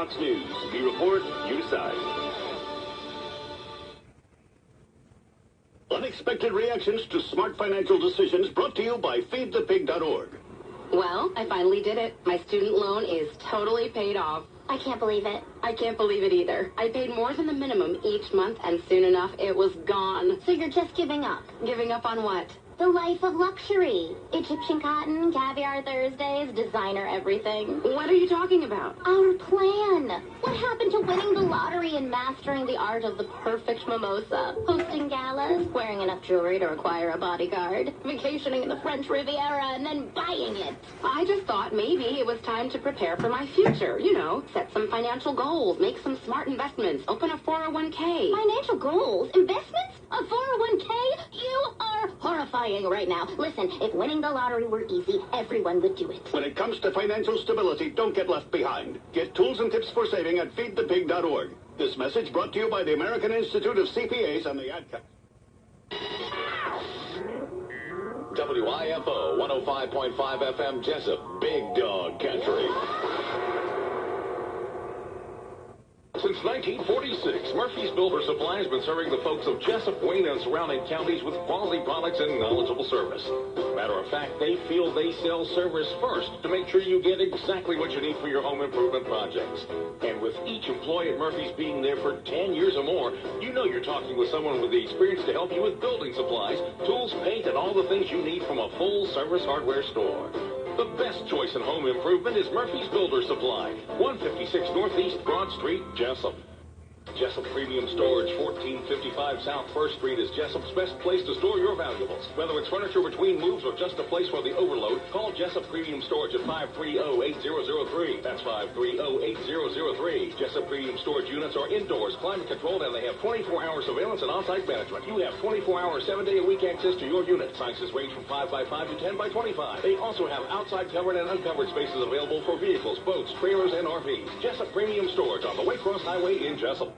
Fox News. We report, you decide. Unexpected reactions to smart financial decisions brought to you by feedthepig.org. Well, I finally did it. My student loan is totally paid off. I can't believe it. I can't believe it either. I paid more than the minimum each month, and soon enough, it was gone. So you're just giving up? Giving up on what? The life of luxury. Egyptian cotton, caviar Thursdays, designer everything. What are you talking about? Our plan. What happened to winning the lottery and mastering the art of the perfect mimosa? Hosting galas, wearing enough jewelry to require a bodyguard, vacationing in the French Riviera, and then buying it. I just thought maybe it was time to prepare for my future. You know, set some financial goals, make some smart investments, open a 401k. Financial goals? Investments? A 401k? You are horrifying right now. Listen, if winning the lottery were easy, everyone would do it. When it comes to financial stability, don't get left behind. Get tools and tips for saving at feedthepig.org. This message brought to you by the American Institute of CPAs and the Ad Council. WIFO 105.5 FM Jesup, Big Dog Country. Since 1946, Murphy's Builder Supply has been serving the folks of Jesup, Wayne, and surrounding counties with quality products and knowledgeable service. Matter of fact, they feel they sell service first to make sure you get exactly what you need for your home improvement projects. And with each employee at Murphy's being there for 10 years or more, you know you're talking with someone with the experience to help you with building supplies, tools, paint, and all the things you need from a full-service hardware store. The best choice in home improvement is Murphy's Builder Supply, 156 Northeast Broad Street, Jesup. Jesup Premium Storage, 1455 South 1st Street is Jesup's best place to store your valuables. Whether it's furniture between moves or just a place for the overload, call Jesup Premium Storage at 530-8003. That's 530-8003. Jesup Premium Storage units are indoors, climate controlled, and they have 24-hour surveillance and on-site management. You have 24-hour, 7-day-a-week access to your unit. Sizes range from 5x5 to 10x25. They also have outside covered and uncovered spaces available for vehicles, boats, trailers, and RVs. Jesup Premium Storage on the Waycross Highway in Jesup.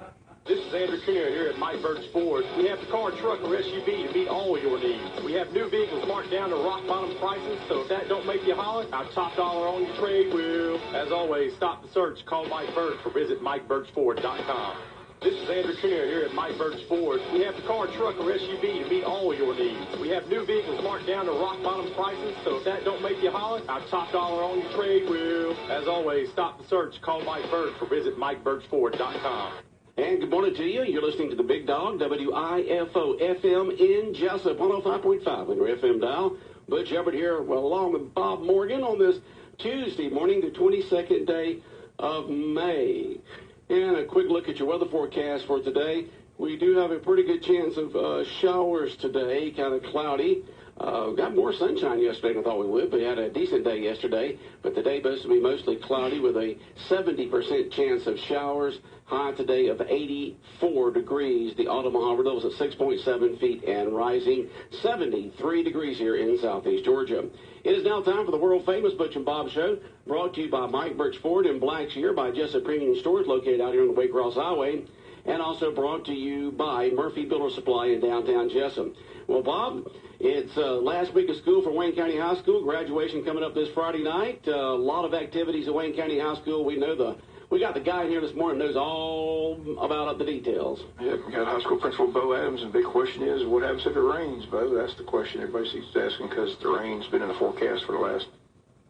This is Andrew Kinnear here at Mike Birch Ford. We have the car, truck, or SUV to meet all your needs. We have new vehicles marked down to rock bottom prices, so if that don't make you holler, our top dollar on your trade will. As always, stop the search, call Mike Birch, or visit MikeBirchFord.com. This is Andrew Kinnear here at Mike Birch Ford. We have the car, truck, or SUV to meet all your needs. We have new vehicles marked down to rock bottom prices, so if that don't make you holler, our top dollar on your trade will. As always, stop the search, call Mike Birch, or visit MikeBirchFord.com. And good morning to you. You're listening to the Big Dog, WIFO FM in Jesup, 105.5 on your FM dial. Butch Hubbard here, well, along with Bob Morgan on this Tuesday morning, the 22nd day of May. And a quick look at your weather forecast for today. We do have a pretty good chance of showers today, kind of cloudy. Got more sunshine yesterday than I thought we would. We had a decent day yesterday, but today supposed to be mostly cloudy with a 70% chance of showers. High today of 84 degrees. The Omaha River is at 6.7 feet and rising. 73 degrees here in southeast Georgia. It is now time for the world-famous Butch and Bob Show, brought to you by Mike Birch Ford in Blackshear by Jesup Premium Stores, located out here on the Waycross Highway, and also brought to you by Murphy Builder Supply in downtown Jesup. Well, Bob, it's last week of school for Wayne County High School. Graduation coming up this Friday night. A lot of activities at Wayne County High School. We got the guy here this morning who knows all about the details. Yeah, we got high school principal Bo Adams, and the big question is, what happens if it rains, Bo? That's the question everybody keeps asking because the rain's been in the forecast for the last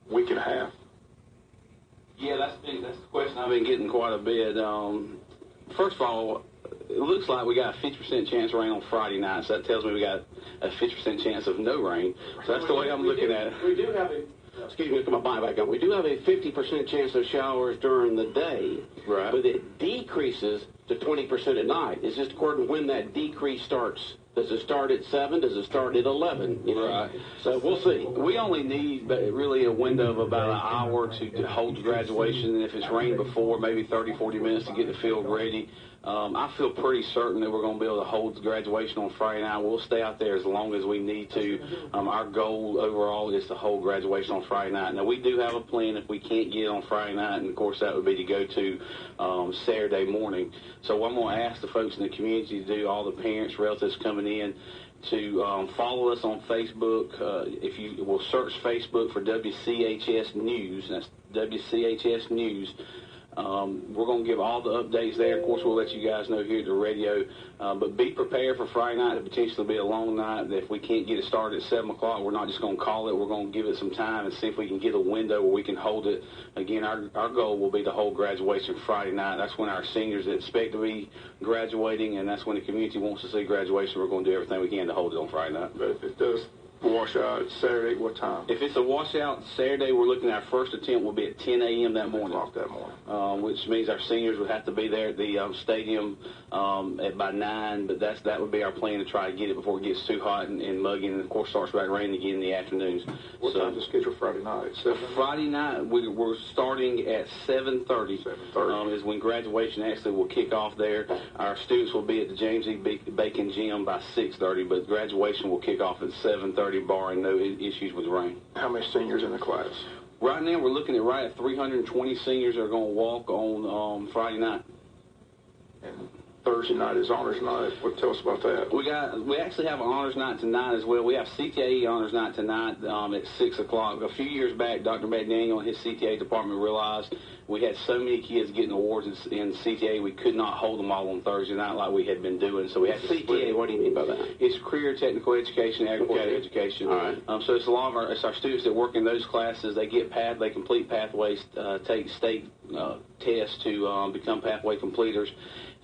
week and a half. Yeah, that's the question I've been getting quite a bit. First of all, it looks like we got a 50% chance of rain on Friday night, so that tells me we got a 50% chance of no rain. So that's the way I'm looking at it. We do have excuse me, put my mind back on. We do have a 50% chance of showers during the day, right? But it decreases to 20% at night. It's just according to when that decrease starts. Does it start at 7? Does it start at 11? You know? Right. So we'll see. We only need really a window of about an hour to hold the graduation. And if it's rained before, maybe 30, 40 minutes to get the field ready. I feel pretty certain that we're going to be able to hold the graduation on Friday night. We'll stay out there as long as we need to. Our goal overall is to hold graduation on Friday night. Now, we do have a plan if we can't get it on Friday night, and, of course, that would be to go to Saturday morning. So I'm going to ask the folks in the community to do, all the parents, relatives coming in, to follow us on Facebook. If you will search Facebook for WCHS News, that's WCHS News. We're going to give all the updates there. Of course, we'll let you guys know here at the radio. But be prepared for Friday night to potentially be a long night. If we can't get it started at 7 o'clock, we're not just going to call it. We're going to give it some time and see if we can get a window where we can hold it. Again, our goal will be to hold graduation Friday night. That's when our seniors expect to be graduating, and that's when the community wants to see graduation. We're going to do everything we can to hold it on Friday night. But if it does wash out Saturday, what time? If it's a washout Saturday, we're looking at our first attempt will be at 10 a.m. that morning. That morning. Which means our seniors would have to be there at the stadium by 9, but that would be our plan to try to get it before it gets too hot and muggy, and of course starts back raining again in the afternoons. What time is scheduled Friday night? 7? Friday night, we're starting at 7:30. 7:30 is when graduation actually will kick off there. Our students will be at the James E. Bacon Gym by 6:30, but graduation will kick off at 7:30, barring no issues with rain. How many seniors in the class? Right now, we're looking at right at 320 seniors that are going to walk on Friday night. And Thursday night is honors night. Tell us about that. We actually have an honors night tonight as well. We have CTA honors night tonight at 6 o'clock. A few years back, Dr. McDaniel and his CTA department realized we had so many kids getting awards in CTA, we could not hold them all on Thursday night like we had been doing. So we had to CTA, what do you mean by that? It's career technical education, agricultural education. All right. So it's a lot of our students that work in those classes. They they complete pathways, take state tests to become pathway completers.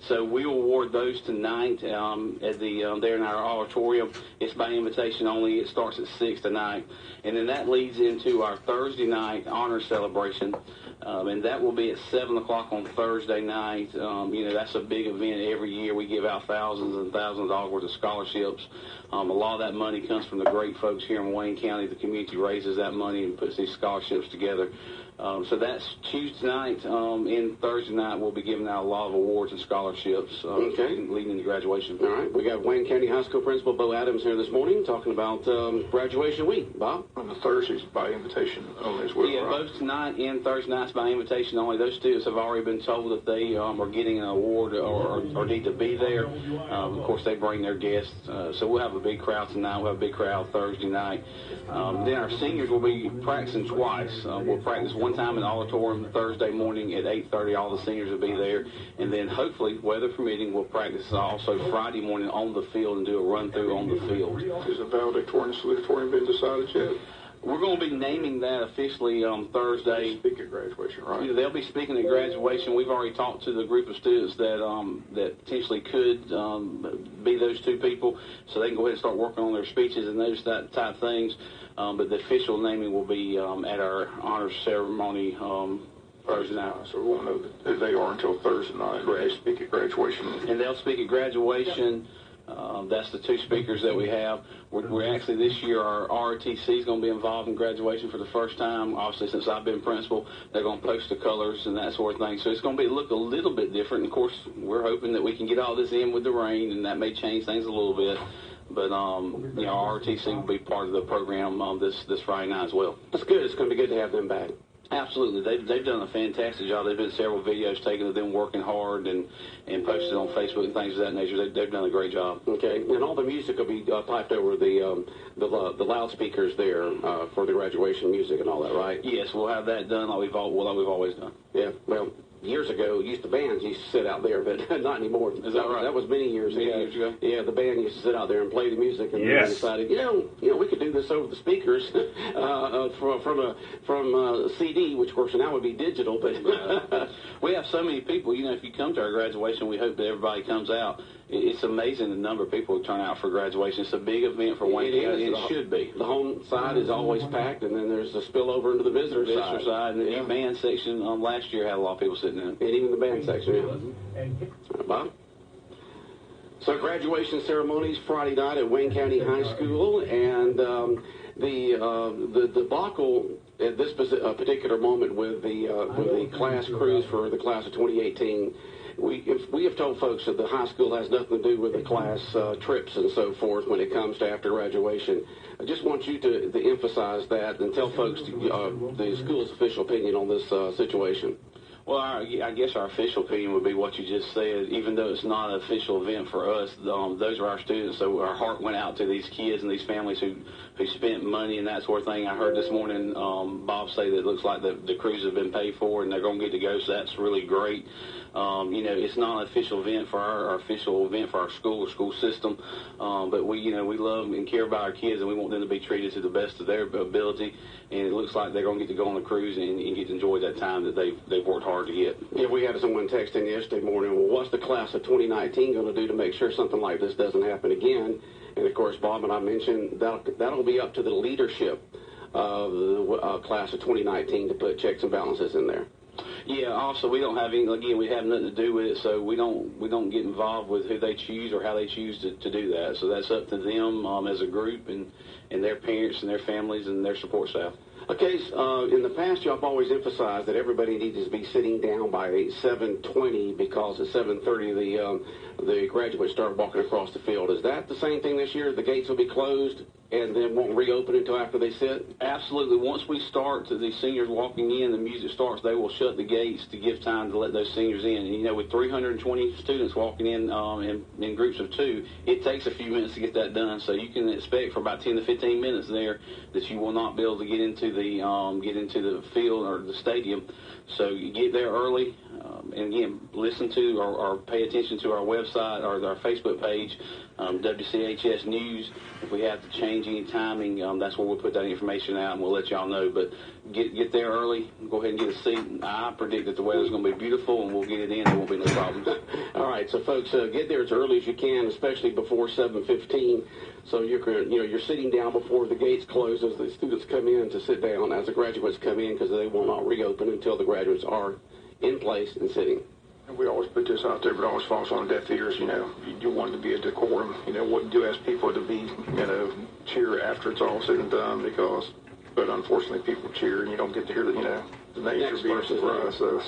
So we will award those tonight at the there in our auditorium. It's by invitation only. It starts at 6 tonight, and then that leads into our Thursday night honor celebration, and that will be at 7 o'clock on Thursday night. That's a big event every year. We give out thousands and thousands of dollars worth of scholarships. A lot of that money comes from the great folks here in Wayne County. The community raises that money and puts these scholarships together. So that's Tuesday night. And Thursday night, we'll be giving out a lot of awards and scholarships leading into graduation. All right. We got Wayne County High School Principal Bo Adams here this morning talking about graduation week. Bob? And the Thursday's by invitation only as well, Yeah, right? both tonight and Thursday nights by invitation only. Those students have already been told that they are getting an award or need to be there. Of course, they bring their guests. So we'll have a big crowd tonight. We'll have a big crowd Thursday night. Then our seniors will be practicing twice. We'll practice one time in the auditorium Thursday morning at 8:30. All the seniors will be there. And then hopefully, weather permitting, we'll practice also Friday morning on the field and do a run-through on the field. Has the valedictorian and salutatorian been decided yet? We're going to be naming that officially on Thursday. They speak at graduation, right? They'll be speaking at graduation. We've already talked to the group of students that potentially could be those two people, so they can go ahead and start working on their speeches and those type of things. But the official naming will be at our honors ceremony Thursday night. So we won't know who they are until Thursday night. Correct. They speak at graduation. And they'll speak at graduation. That's the two speakers that we have. We're actually this year our ROTC is going to be involved in graduation for the first time. Obviously, since I've been principal, they're going to post the colors and that sort of thing. So it's going to look a little bit different. And of course, we're hoping that we can get all this in with the rain, and that may change things a little bit. But ROTC will be part of the program this Friday night as well. That's good. It's going to be good to have them back. Absolutely. They've done a fantastic job. There've been several videos taken of them working hard and posted on Facebook and things of that nature. They've done a great job. Okay. And all the music will be piped over the loudspeakers there for the graduation music and all that, right? Yes, we'll have that done like we've always done. Yeah. Well, years ago, the bands used to sit out there, but not anymore. Is that right? That was many years ago. Yeah, the band used to sit out there and play the music, and Yes. we decided, we could do this over the speakers from a CD, which of course now would be digital. But we have so many people. If you come to our graduation, we hope that everybody comes out. It's amazing the number of people who turn out for graduation. It's a big event for Wayne County. It should be. The home side is always packed, and then there's a spillover into the visitor side. And the band section last year had a lot of people sitting in it. And even the band section, yeah. Bob? So graduation ceremonies Friday night at Wayne County High School, and the debacle at this particular moment with the class cruise for the class of 2018. We have told folks that the high school has nothing to do with the class trips and so forth when it comes to after graduation. I just want you to emphasize that and tell folks the school's official opinion on this situation. Well, I guess our official opinion would be what you just said. Even though it's not an official event for us, those are our students. So our heart went out to these kids and these families who spent money and that sort of thing. I heard this morning Bob say that it looks like the cruise has been paid for and they're going to get to go. So that's really great. It's not an official event for our official event for our school system, but we love and care about our kids and we want them to be treated to the best of their ability. And it looks like they're going to get to go on the cruise and get to enjoy that time that they've worked hard to get. Yeah, we had someone text in yesterday morning, well, what's the class of 2019 going to do to make sure something like this doesn't happen again? And, of course, Bob and I mentioned that'll be up to the leadership of the class of 2019 to put checks and balances in there. Yeah, also, we don't have any, again, we have nothing to do with it, so we don't get involved with who they choose or how they choose to do that. So that's up to them as a group and their parents and their families and their support staff. Okay, in the past, y'all have always emphasized that everybody needs to be sitting down by 7:20 because at 7:30 the graduates start walking across the field. Is that the same thing this year? The gates will be closed and then won't reopen until after they sit? Absolutely. Once we start to the seniors walking in, the music starts, they will shut the gates to give time to let those seniors in. And, with 320 students walking in groups of 2, it takes a few minutes to get that done. So you can expect for about 10 to 15 minutes there that you will not be able to get into the field or the stadium. So you get there early. And again, listen to or pay attention to our website or our Facebook page, WCHS News. If we have to change any timing, that's where we'll put that information out and we'll let y'all know. But get there early, go ahead and get a seat. I predict that the weather's going to be beautiful and we'll get it in. There won't be no problems. All right, so folks, get there as early as you can, especially before 7:15. So you're sitting down before the gates close as the students come in to sit down, as the graduates come in, because they will not reopen until the graduates are in place and sitting. And we always put this out there, but it always falls on deaf ears. You want it to be a decorum. What do ask people to be, cheer after it's all said and done but unfortunately people cheer and you don't get to hear the names are being for us. So.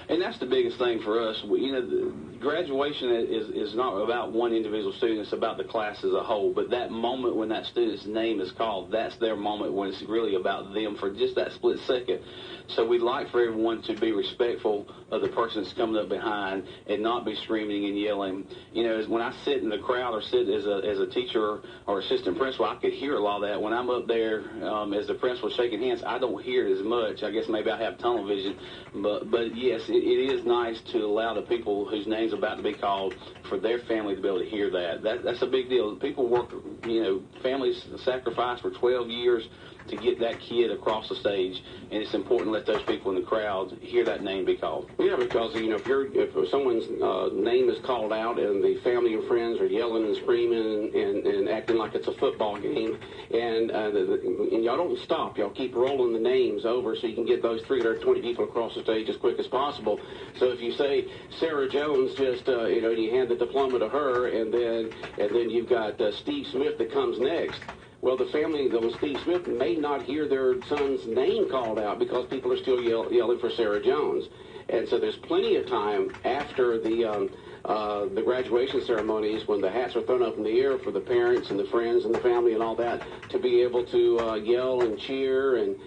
And that's the biggest thing for us. The graduation is not about one individual student. It's about the class as a whole. But that moment when that student's name is called, that's their moment when it's really about them for just that split second. So we'd like for everyone to be respectful of the person that's coming up behind and not be screaming and yelling. When I sit in the crowd or sit as a teacher or assistant principal, I could hear a lot of that. When I'm up there as the principal shaking hands, I don't hear it as much. I guess maybe I have tunnel vision. But yes, it is nice to allow the people whose name's about to be called for their family to be able to hear that. That's a big deal. People work, families sacrifice for 12 years to get that kid across the stage, and it's important to let those people in the crowd hear that name be called. Yeah, because if someone's name is called out and the family and friends are yelling and screaming and acting like it's a football game, and y'all don't stop, y'all keep rolling the names over so you can get those 320 people across the stage as quick as possible. So if you say Sarah Jones, just you hand the diploma to her, and then you've got Steve Smith that comes next. Well, the family of Steve Smith may not hear their son's name called out because people are still yelling for Sarah Jones. And so there's plenty of time after the graduation ceremonies when the hats are thrown up in the air for the parents and the friends and the family and all that to be able to yell and cheer and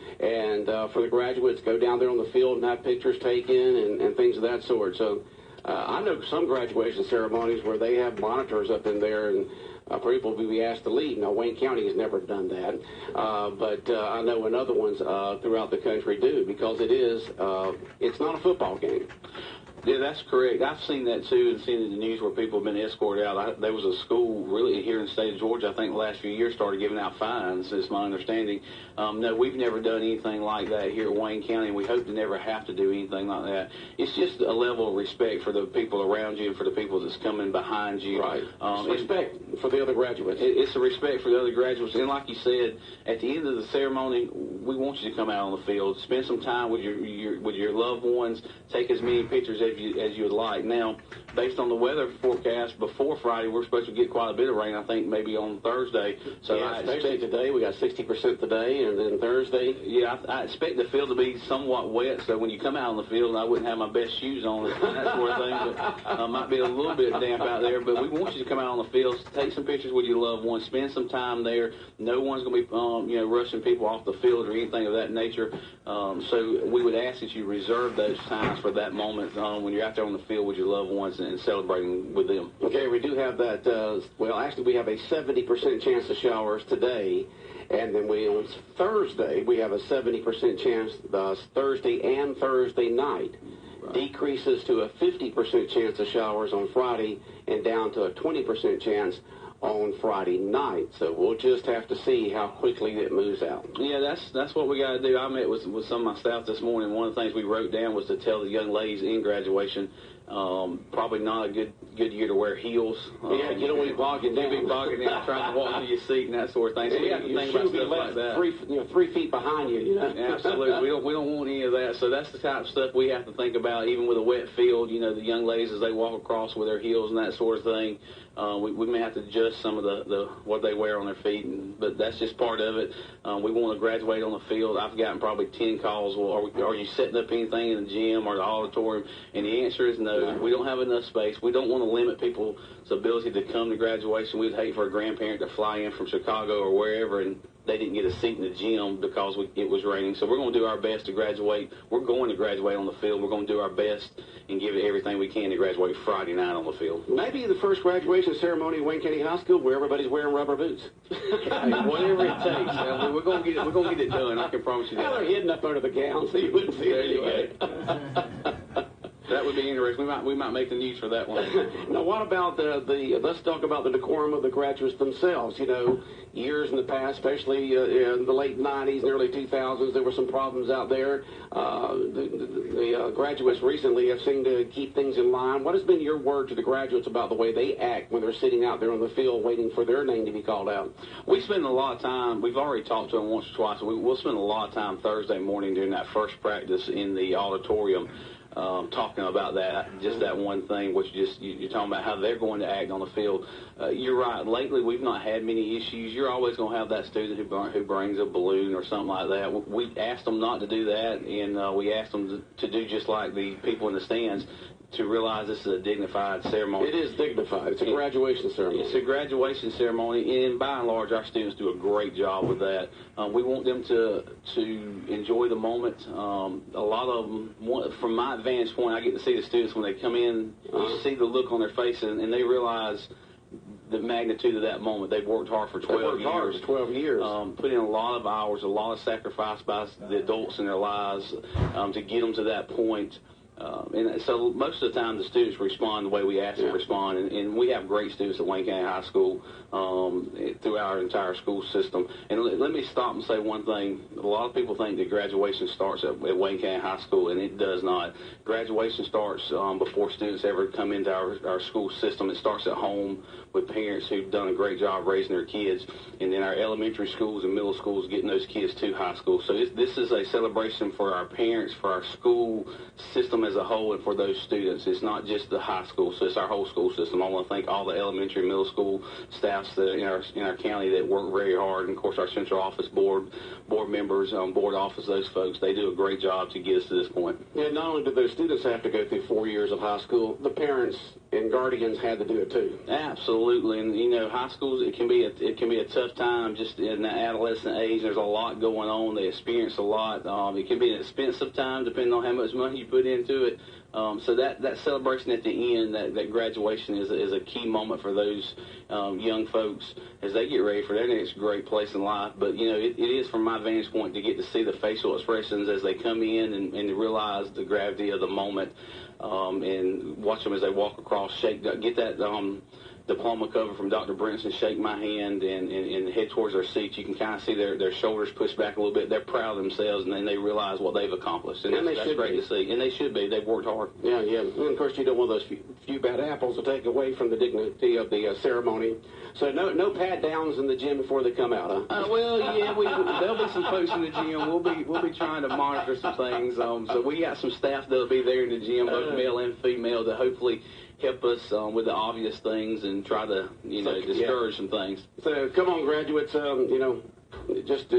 for the graduates go down there on the field and have pictures taken and things of that sort. So I know some graduation ceremonies where they have monitors up in there and people will be asked to leave. Now, Wayne County has never done that, but I know in other ones throughout the country do because it's not a football game. Yeah, that's correct. I've seen that too, and seen it in the news where people have been escorted out. There was a school really here in the state of Georgia, I think the last few years, started giving out fines, is my understanding. No, we've never done anything like that here at Wayne County, and we hope to never have to do anything like that. It's just a level of respect for the people around you and for the people that's coming behind you. Right. Respect for the other graduates. It's a respect for the other graduates. And like you said, at the end of the ceremony, we want you to come out on the field, spend some time with your loved ones, take as many pictures as you would like. Now, based on the weather forecast, before Friday, we're supposed to get quite a bit of rain, I think, maybe on Thursday. So yeah, especially today. We got 60% today, and then Thursday. Yeah, I expect the field to be somewhat wet, so when you come out on the field, I wouldn't have my best shoes on, that sort of thing, but might be a little bit damp out there. But we want you to come out on the field, take some pictures with your loved ones, spend some time there. No one's going to be, rushing people off the field or anything of that nature. So we would ask that you reserve those times for that moment when you're out there on the field with your loved ones and celebrating with them. Okay, we do have that. Actually, we have a 70% chance of showers today. And then on Thursday, we have a 70% chance Thursday and Thursday night. Right. Decreases to a 50% chance of showers on Friday and down to a 20% chance on Friday night. So we'll just have to see how quickly it moves out. Yeah, that's what we got to do. I met with some of my staff this morning. One of the things we wrote down was to tell the young ladies in graduation, probably not a good year to wear heels. Yeah, you don't want to be bogging down. Be bogging down, trying to walk through your seat and that sort of thing. So we have to think about stuff like that. 3 feet behind you. Absolutely. We don't want any of that. So that's the type of stuff we have to think about, even with a wet field. The young ladies as they walk across with their heels and that sort of thing. We may have to adjust some of the what they wear on their feet, but that's just part of it. We want to graduate on the field. I've gotten probably 10 calls. Well, are you setting up anything in the gym or the auditorium? And the answer is no. We don't have enough space. We don't want to limit people's ability to come to graduation. We'd hate for a grandparent to fly in from Chicago or wherever and they didn't get a seat in the gym because it was raining. So we're going to do our best to graduate. We're going to graduate on the field. We're going to do our best and give it everything we can to graduate Friday night on the field. Maybe the first graduation ceremony at Wayne County High School where everybody's wearing rubber boots. Hey, whatever it takes. We're going to get it. We're going to get it done. I can promise you that. They're hidden up under the gown so you wouldn't see it anyway. That would be interesting. We might make the news for that one. Now, what about let's talk about the decorum of the graduates themselves. Years in the past, especially in the late 90s and early 2000s, there were some problems out there. The graduates recently have seemed to keep things in line. What has been your word to the graduates about the way they act when they're sitting out there on the field waiting for their name to be called out? We spend a lot of time. We've already talked to them once or twice. We'll spend a lot of time Thursday morning during that first practice in the auditorium. Talking about that one thing, which you're talking about how they're going to act on the field. You're right. Lately, we've not had many issues. You're always going to have that student who brings a balloon or something like that. We asked them not to do that, and we asked them to do just like the people in the stands, to realize this is a dignified ceremony. It is dignified. It's a graduation ceremony. It's a graduation ceremony, and by and large, our students do a great job with that. We want them to enjoy the moment. A lot of them, from my vantage point, I get to see the students when they come in. You see the look on their faces, and they realize the magnitude of that moment. They've worked hard for 12 years. 12 years. Put in a lot of hours, a lot of sacrifice by the adults in their lives to get them to that point. And so most of the time the students respond the way we ask them to respond, and we have great students at Wayne County High School through our entire school system. And let me stop and say one thing. A lot of people think that graduation starts at Wayne County High School, and it does not. Graduation starts before students ever come into our school system. It starts at home with parents who've done a great job raising their kids, and then our elementary schools and middle schools getting those kids to high school. So this is a celebration for our parents, for our school system as a whole, and for those students. It's not just the high school, so it's our whole school system. I want to thank all the elementary and middle school staffs in our county that work very hard, and of course our central office board members, board office, those folks, they do a great job to get us to this point. Yeah, not only do those students have to go through 4 years of high school, the parents and guardians had to do it too. Absolutely, and high schools, it can be a tough time just in the adolescent age. There's a lot going on. They experience a lot. It can be an expensive time depending on how much money you put into it. So that celebration at the end, that graduation is a key moment for those young folks as they get ready for their next great place in life. But, it is from my vantage point to get to see the facial expressions as they come in and to realize the gravity of the moment and watch them as they walk across, get that diploma cover from Dr. Brinson, shake my hand, and head towards their seats. You can kind of see their shoulders pushed back a little bit. They're proud of themselves, and then they realize what they've accomplished. And that's great to see. And they should be. They've worked hard. Yeah. And of course, you don't want those few bad apples to take away from the dignity of the ceremony. So no pat downs in the gym before they come out, huh? Well, yeah, there'll be some folks in the gym. We'll be trying to monitor some things. So we got some staff that'll be there in the gym, both male and female, to hopefully help us with the obvious things and try to, discourage some things. So come on, graduates, just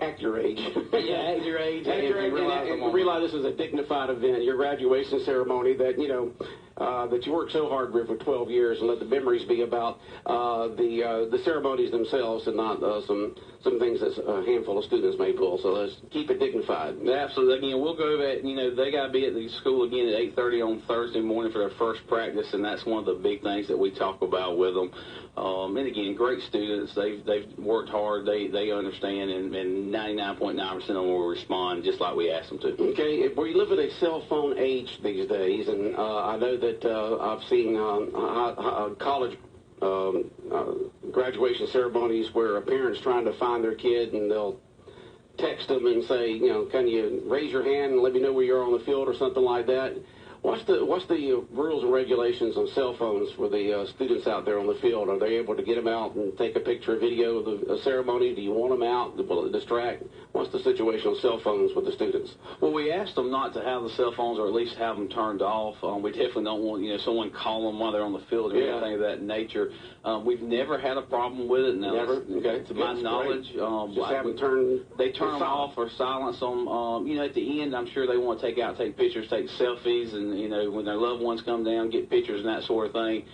act your age. Yeah, act your age. Act your age and realize this is a dignified event, your graduation ceremony that, that you worked so hard for 12 years, and let the memories be about the ceremonies themselves and not some things that a handful of students may pull. So let's keep it dignified. Absolutely. Again, we'll go over they got to be at the school again at 8:30 on Thursday morning for their first practice, and that's one of the big things that we talk about with them. And again, great students. They've worked hard. They understand, and 99.9% of them will respond just like we asked them to. Okay, we live in a cell phone age these days, and I know that I've seen college graduation ceremonies where a parent's trying to find their kid, and they'll text them and say, can you raise your hand and let me know where you're on the field or something like that. What's the rules and regulations on cell phones for the students out there on the field? Are they able to get them out and take a picture or video of the ceremony? Do you want them out? Will it distract? What's the situation on cell phones with the students? Well, we asked them not to have the cell phones, or at least have them turned off. We definitely don't want someone call them while they're on the field or anything of that nature. We've never had a problem with it. No, never. Okay. To my knowledge, just have them turn. They turn them off or silence them. At the end, I'm sure they want to take pictures, take selfies, and when their loved ones come down, get pictures and that sort of thing.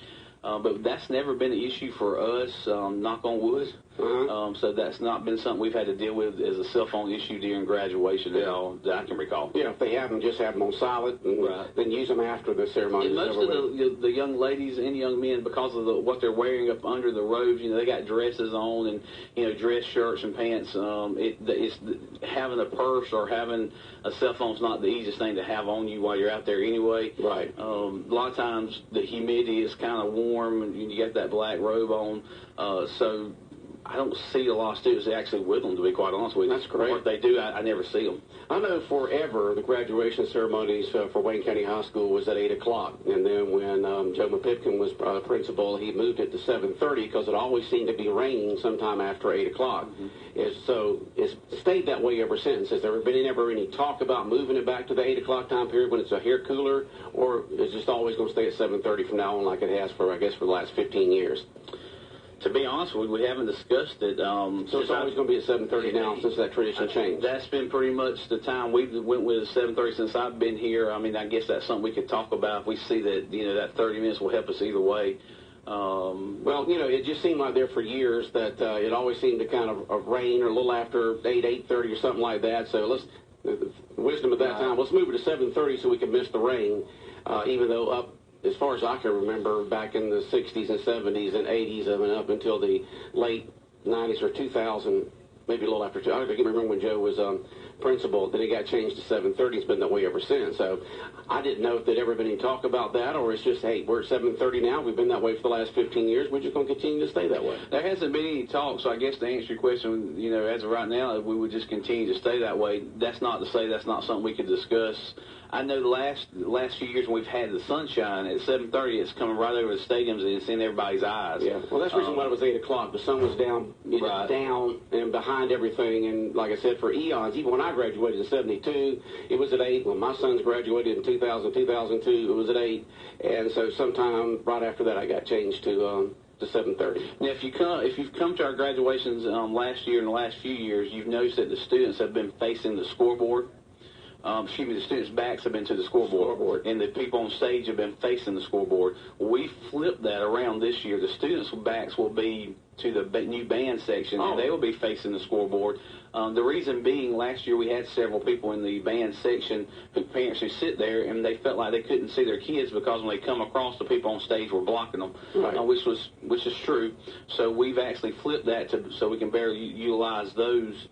But that's never been an issue for us, knock on wood. So that's not been something we've had to deal with as a cell phone issue during graduation at all that I can recall. Yeah, if they have them, just have them on silent, and then use them after the ceremony. And most of the young ladies and young men, because of what they're wearing up under the robes, they got dresses on and dress shirts and pants. It's having a purse or having a cell phone's not the easiest thing to have on you while you're out there anyway. Right. A lot of times the humidity is kind of warm, and you get that black robe on, so I don't see a lot of students actually with them, to be quite honest with you. That's great. Or if they do, I never see them. I know forever the graduation ceremonies for Wayne County High School was at 8 o'clock. And then when Joe McPipkin was principal, he moved it to 7:30 because it always seemed to be raining sometime after 8 o'clock. So it's stayed that way ever since. Has there been ever any talk about moving it back to the 8 o'clock time period when it's a hair cooler? Or is it just always going to stay at 7:30 from now on like it has for the last 15 years? To be honest with you, we haven't discussed it. So it's always going to be at 7:30 now since that tradition changed? That's been pretty much the time we went with 7:30 since I've been here. I mean, I guess that's something we could talk about. If we see that, that 30 minutes will help us either way. Well, it just seemed like there for years that it always seemed to kind of rain or a little after 8:30 or something like that. So the wisdom at that time, let's move it to 7:30 so we can miss the rain, even though as far as I can remember, back in the 60s and 70s and 80s, and up until the late 90s or 2000, maybe a little after. I can remember when Joe was principal, then it got changed to 7:30. It's been that way ever since. So I didn't know if there'd ever been any talk about that, or it's just, hey, we're at 7:30 now. We've been that way for the last 15 years. We're just going to continue to stay that way. There hasn't been any talk, so I guess to answer your question, as of right now, we would just continue to stay that way. That's not to say that's not something we could discuss. I know the last few years when we've had the sunshine at 7:30, it's coming right over the stadiums and it's in everybody's eyes. Yeah, well, that's the reason why it was 8 o'clock. The sun was down, down and behind everything. And like I said, for eons, even when I graduated in 72, it was at 8. When my sons graduated in 2000, 2002, it was at 8. And so sometime right after that, I got changed to 7:30. Now, if you've come to our graduations last year and the last few years, you've noticed that the students have been facing the scoreboard. The students' backs have been to the scoreboard, and the people on stage have been facing the scoreboard. We flipped that around this year. The students' backs will be to the new band section, and they will be facing the scoreboard. The reason being, last year we had several people in the band section, parents who sit there, and they felt like they couldn't see their kids because when they come across, the people on stage were blocking them, which is true. So we've actually flipped that so we can better utilize those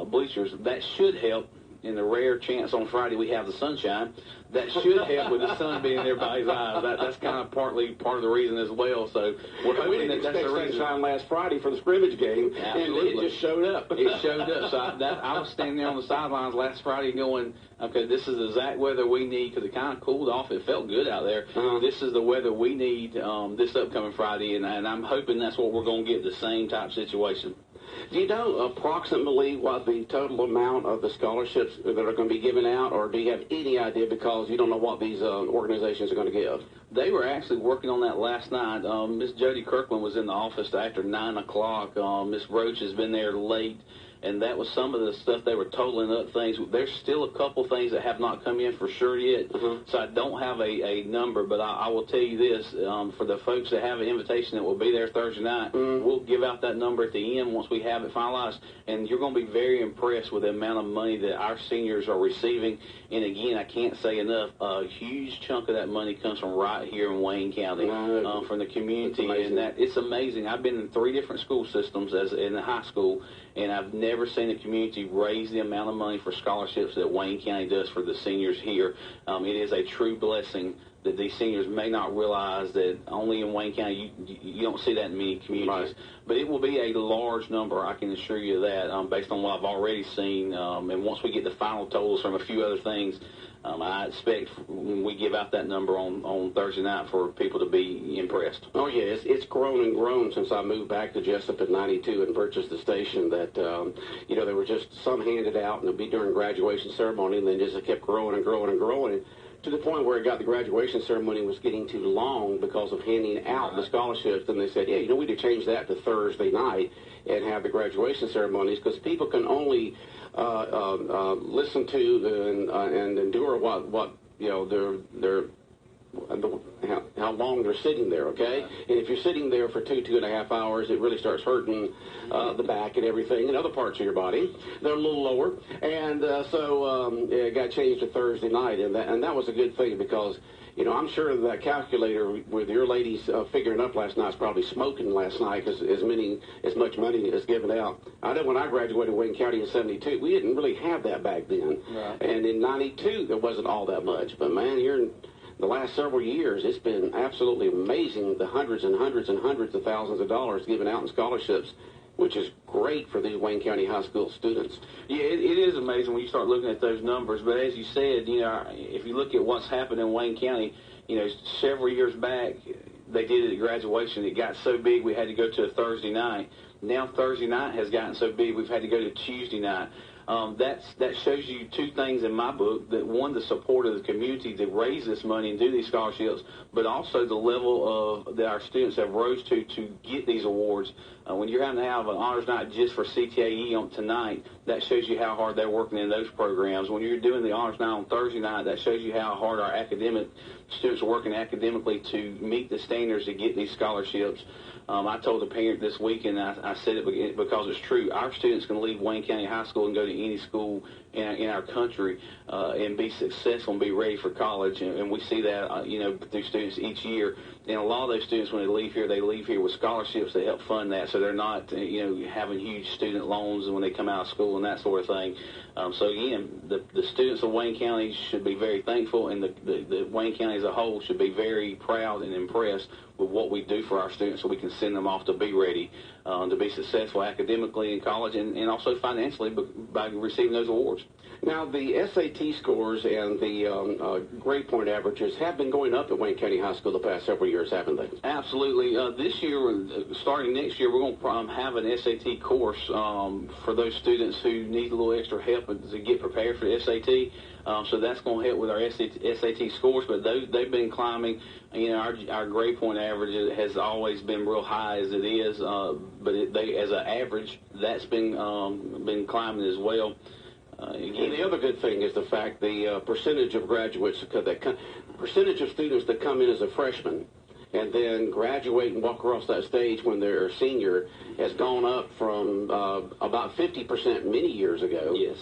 bleachers. That should help. In the rare chance on Friday we have the sunshine, that should help with the sun being in everybody's eyes. That's kind of part of the reason as well. So we're hoping that's the reason. Sunshine last Friday for the scrimmage game, Absolutely. And it just showed up. It showed up. So I was standing there on the sidelines last Friday going, okay, this is the exact weather we need, because it kind of cooled off. It felt good out there. This is the weather we need this upcoming Friday, and I'm hoping that's what we're going to get, the same type situation. Do you know approximately what the total amount of the scholarships that are going to be given out, or do you have any idea because you don't know what these organizations are going to give? They were actually working on that last night. Miss Jody Kirkland was in the office after 9 o'clock. Miss Roach has been there late. And that was some of the stuff they were totaling up things. There's still a couple things that have not come in for sure yet, so I don't have a number. But I will tell you this, for the folks that have an invitation that will be there Thursday night, we'll give out that number at the end once we have it finalized. And you're going to be very impressed with the amount of money that our seniors are receiving. And, again, I can't say enough, a huge chunk of that money comes from right here in Wayne County, from the community. And it's amazing. I've been in 3 different school systems in the high school, and I've never seen the community raise the amount of money for scholarships that Wayne County does for the seniors here. It is a true blessing that these seniors may not realize that only in Wayne County you don't see that in many communities. Right. But it will be a large number, I can assure you that, based on what I've already seen. And once we get the final totals from a few other things, I expect when we give out that number on Thursday night for people to be impressed. Oh, yeah, it's grown and grown since I moved back to Jesup in '92 and purchased the station that, there were just some handed out, and it'd be during graduation ceremony, and then just kept growing and growing and growing. And to the point where it got the graduation ceremony was getting too long because of handing out the scholarships. And they said, we need to change that to Thursday night and have the graduation ceremonies because people can only listen to and endure what they're how long they're sitting there, okay? And if you're sitting there for 2.5 hours, it really starts hurting the back and everything and other parts of your body. They're a little lower. And so it got changed to Thursday night, and that was a good thing because, I'm sure that calculator with your ladies figuring up last night is probably smoking last night because as much money is given out. I know when I graduated Wayne County in '72, we didn't really have that back then. Right. And in '92, there wasn't all that much. But, man, the last several years, it's been absolutely amazing, the hundreds and hundreds and hundreds of thousands of dollars given out in scholarships, which is great for these Wayne County high school students. Yeah, it is amazing when you start looking at those numbers. But as you said, if you look at what's happened in Wayne County, several years back, they did it at graduation. It got so big we had to go to a Thursday night. Now Thursday night has gotten so big we've had to go to Tuesday night. That shows you 2 things in my book. That one, the support of the community to raise this money and do these scholarships, but also the level of that our students have rose to get these awards. When you're having to have an honors night just for CTAE on tonight, that shows you how hard they're working in those programs. When you're doing the honors night on Thursday night, that shows you how hard our academic students are working academically to meet the standards to get these scholarships. I told a parent this week, and I said it because it's true. Our students can leave Wayne County High School and go to any school in our country and be successful and be ready for college. And we see that, through students each year. And a lot of those students, when they leave here with scholarships that help fund that, so they're not, having huge student loans when they come out of school and that sort of thing. So, again, the students of Wayne County should be very thankful, and the Wayne County as a whole should be very proud and impressed with what we do for our students so we can send them off to be ready, to be successful academically in college and also financially by receiving those awards. Now, the SAT scores and the grade point averages have been going up at Wayne County High School the past several years, haven't they? Absolutely. This year, starting next year, we're going to have an SAT course for those students who need a little extra help to get prepared for the SAT. So that's going to help with our SAT scores, but they've been climbing. Our grade point average has always been real high as it is, but as an average, that's been climbing as well. And the other good thing is the fact the percentage of graduates, percentage of students that come in as a freshman and then graduate and walk across that stage when they're a senior has gone up from about 50% many years ago. Yes.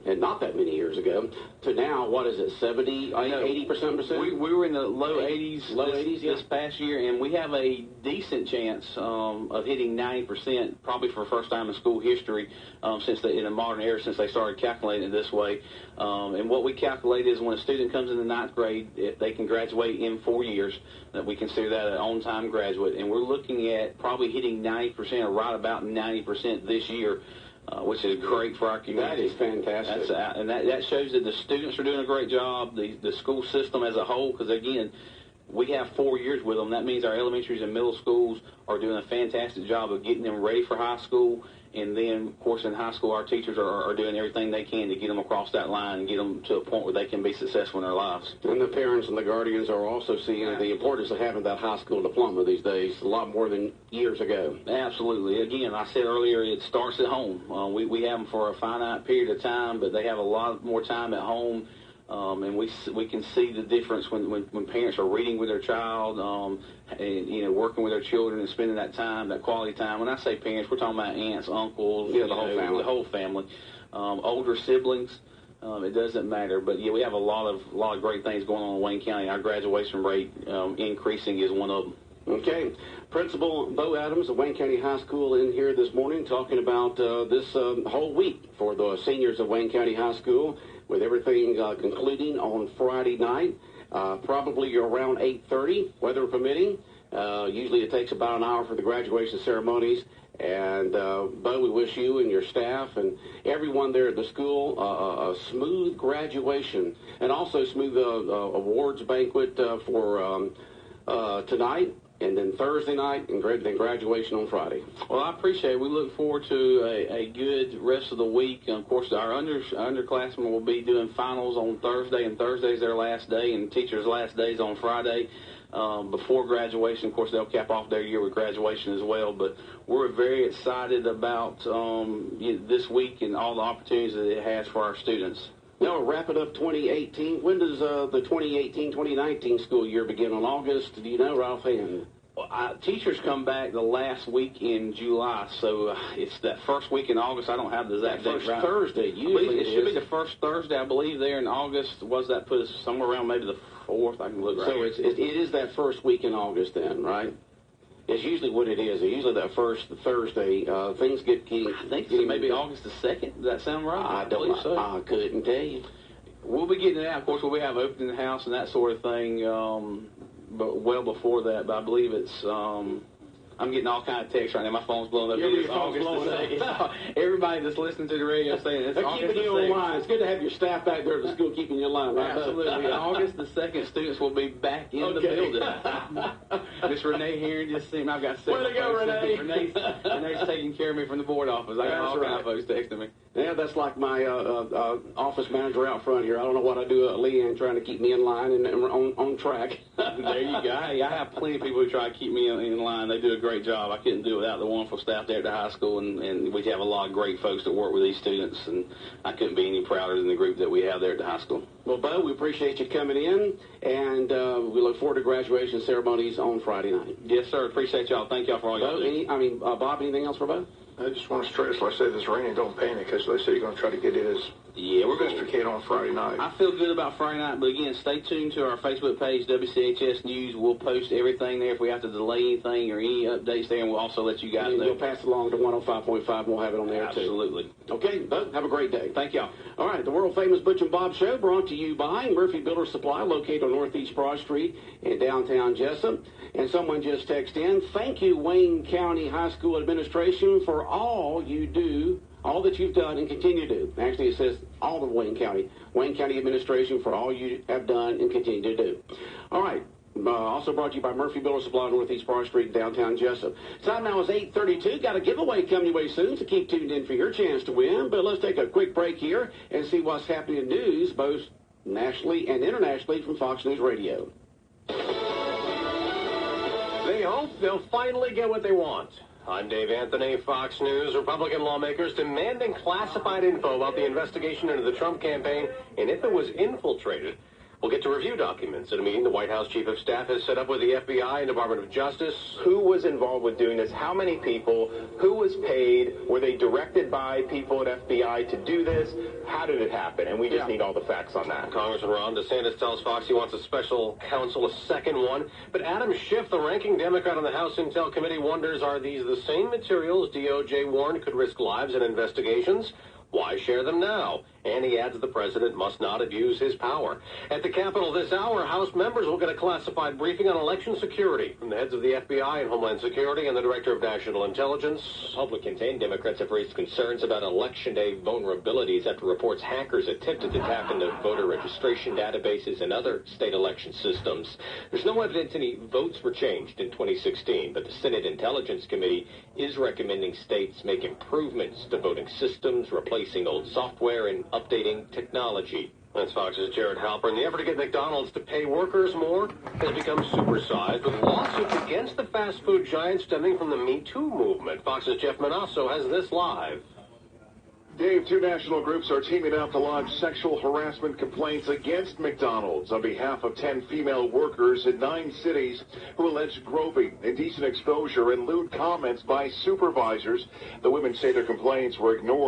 And not that many years ago, to now, what is it, 70, 80%? We were in the low 80s this past year, and we have a decent chance of hitting 90% probably for the first time in school history in the modern era since they started calculating it this way. And what we calculate is when a student comes in the 9th grade, they can graduate in 4 years. That we consider that an on-time graduate, and we're looking at probably hitting 90% or right about 90% this year, which is great for our community. That is fantastic. And that shows that the students are doing a great job, the school system as a whole, because, again, we have 4 years with them. That means our elementaries and middle schools are doing a fantastic job of getting them ready for high school. And then, of course, in high school, our teachers are doing everything they can to get them across that line and get them to a point where they can be successful in their lives. And the parents and the guardians are also seeing the importance of having that high school diploma these days, a lot more than years ago. Absolutely. Again, I said earlier, it starts at home. We have them for a finite period of time, but they have a lot more time at home. And we can see the difference when parents are reading with their child, and working with their children and spending that time, that quality time. When I say parents, we're talking about aunts, uncles, the whole family, older siblings. It doesn't matter, but we have a lot of great things going on in Wayne County. Our graduation rate increasing is one of them. Okay. Principal Bo Adams of Wayne County High School in here this morning talking about this whole week for the seniors of Wayne County High School, with everything concluding on Friday night, probably around 8:30, weather permitting. Usually it takes about an hour for the graduation ceremonies. And, Bo, we wish you and your staff and everyone there at the school a smooth graduation, and also smooth awards banquet for tonight, and then Thursday night, and then graduation on Friday. Well, I appreciate it. We look forward to a good rest of the week. And of course, our underclassmen will be doing finals on Thursday, and Thursday's their last day, and teachers' last days on Friday. Before graduation, of course, they'll cap off their year with graduation as well. But we're very excited about this week and all the opportunities that it has for our students. Now, wrapping up 2018. When does the 2018-2019 school year begin? On August? Do you know, right offhand? Well, teachers come back the last week in July, so it's that first week in August. I don't have the exact date. First Thursday, usually it should be the first Thursday, I believe, there in August. Was that put us somewhere around maybe the 4th? I can look right. So it is that first week in August then, right? It's usually what it is. Usually that first Thursday, things get key. I think it's maybe August the 2nd. Does that sound right? I believe so. I couldn't tell you. We'll be getting it out. Of course, we'll have opening the house and that sort of thing, but well before that. But I believe it's. I'm getting all kind of texts right now. My phone's blowing up. Your phone's blowing up. Everybody that's listening to the radio saying it's August keeping you online. It's good to have your staff back there at the school keeping you online. Right? Absolutely. August the 2nd, students will be back in the building. Miss Renee here just seen. I've got several. Way to go, Renee. Renee's taking care of me from the board office. I got all kind of folks texting me. Yeah, that's like my office manager out front here. I don't know what I do, Leanne, trying to keep me in line and on track. There you go. I have plenty of people who try to keep me in line. They do a great job. I couldn't do it without the wonderful staff there at the high school, and we have a lot of great folks that work with these students, and I couldn't be any prouder than the group that we have there at the high school. Well, Bo, we appreciate you coming in, and we look forward to graduation ceremonies on Friday night. Yes, sir. Appreciate y'all. Thank y'all for all y'all do. Bob, anything else for Bo? I just want to stress, like I said, this raining, don't panic, because they say you're going to try to get it as we're best we can on Friday night. I feel good about Friday night, but again, stay tuned to our Facebook page, WCHS News. We'll post everything there if we have to delay anything or any updates there, and we'll also let you guys know. We'll pass it along to 105.5, and we'll have it on there, Absolutely. too. Okay, Bo, have a great day. Thank y'all. All right, the world-famous Butch and Bob Show brought to you by Murphy Builder Supply, located on Northeast Broad Street in downtown Jesup. And someone just texted in, thank you, Wayne County High School Administration, for all you do, all that you've done and continue to do. Actually, it says all of Wayne County Administration for all you have done and continue to do. All right. Also brought to you by Murphy Builder Supply, Northeast Broad Street, downtown Jesup. Time now is 8:32. Got a giveaway coming your way soon, so keep tuned in for your chance to win. But let's take a quick break here and see what's happening in news, both nationally and internationally, from Fox News Radio. They hope they'll finally get what they want. I'm Dave Anthony, Fox News. Republican lawmakers demanding classified info about the investigation into the Trump campaign and if it was infiltrated. We'll get to review documents at a meeting the White House Chief of Staff has set up with the FBI and Department of Justice. Who was involved with doing this? How many people? Who was paid? Were they directed by people at FBI to do this? How did it happen? And we just need all the facts on that. Congressman Ron DeSantis tells Fox he wants a special counsel, a second one. But Adam Schiff, the ranking Democrat on the House Intel Committee, wonders, are these the same materials DOJ warned could risk lives in investigations? Why share them now? and he adds the president must not abuse his power. At the Capitol this hour, House members will get a classified briefing on election security from the heads of the FBI and Homeland Security and the Director of National Intelligence. Republicans and Democrats have raised concerns about Election Day vulnerabilities after reports hackers attempted to tap into voter registration databases and other state election systems. There's no evidence any votes were changed in 2016, but the Senate Intelligence Committee is recommending states make improvements to voting systems, replacing old software and updating technology. That's Fox's Jared Halpern. The effort to get McDonald's to pay workers more has become supersized, with lawsuits against the fast food giant stemming from the Me Too movement. Fox's Jeff Manasso has this live. Dave, two national groups are teaming up to lodge sexual harassment complaints against McDonald's on behalf of 10 female workers in 9 cities who allege groping, indecent exposure, and lewd comments by supervisors. The women say their complaints were ignored.